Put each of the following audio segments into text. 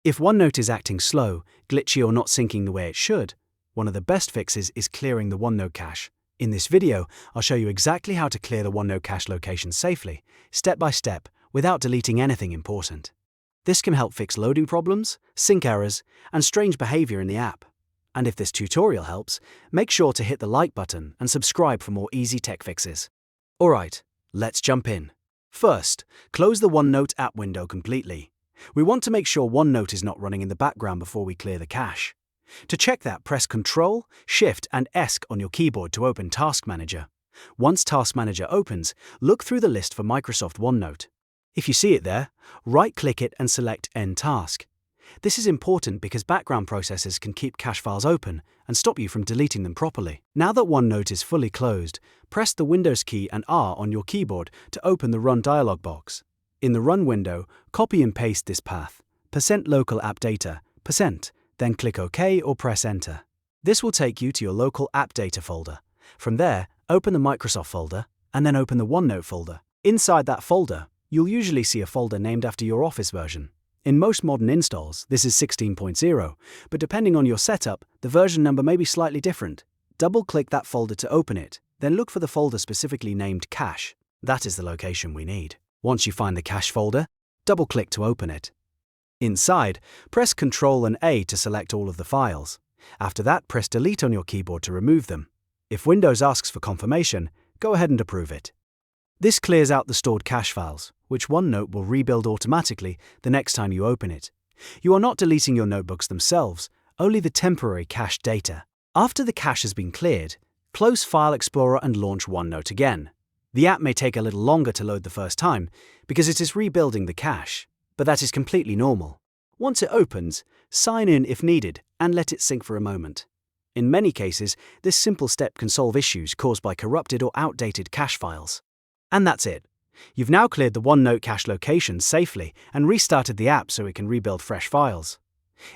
If OneNote is acting slow, glitchy or not syncing the way it should, one of the best fixes is clearing the OneNote cache. In this video, I'll show you exactly how to clear the OneNote cache location safely, step by step, without deleting anything important. This can help fix loading problems, sync errors, and strange behavior in the app. And if this tutorial helps, make sure to hit the like button and subscribe for more easy tech fixes. Alright, let's jump in. First, close the OneNote app window completely. We want to make sure OneNote is not running in the background before we clear the cache. To check that, press Ctrl, Shift, and S on your keyboard to open Task Manager. Once Task Manager opens, look through the list for Microsoft OneNote. If you see it there, right-click it and select End Task. This is important because background processes can keep cache files open and stop you from deleting them properly. Now that OneNote is fully closed, press the Windows key and R on your keyboard to open the Run dialog box. In the Run window, copy and paste this path, %local AppData, %, then click OK or press Enter. This will take you to your local AppData folder. From there, open the Microsoft folder, and then open the OneNote folder. Inside that folder, you'll usually see a folder named after your Office version. In most modern installs, this is 16.0, but depending on your setup, the version number may be slightly different. Double-click that folder to open it, then look for the folder specifically named Cache. That is the location we need. Once you find the cache folder, double-click to open it. Inside, press Ctrl and A to select all of the files. After that, press Delete on your keyboard to remove them. If Windows asks for confirmation, go ahead and approve it. This clears out the stored cache files, which OneNote will rebuild automatically the next time you open it. You are not deleting your notebooks themselves, only the temporary cached data. After the cache has been cleared, close File Explorer and launch OneNote again. The app may take a little longer to load the first time because it is rebuilding the cache, but that is completely normal. Once it opens, sign in if needed and let it sync for a moment. In many cases, this simple step can solve issues caused by corrupted or outdated cache files. And that's it. You've now cleared the OneNote cache location safely and restarted the app so it can rebuild fresh files.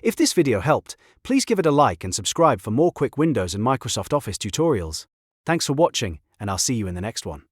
If this video helped, please give it a like and subscribe for more quick Windows and Microsoft Office tutorials. Thanks for watching, and I'll see you in the next one.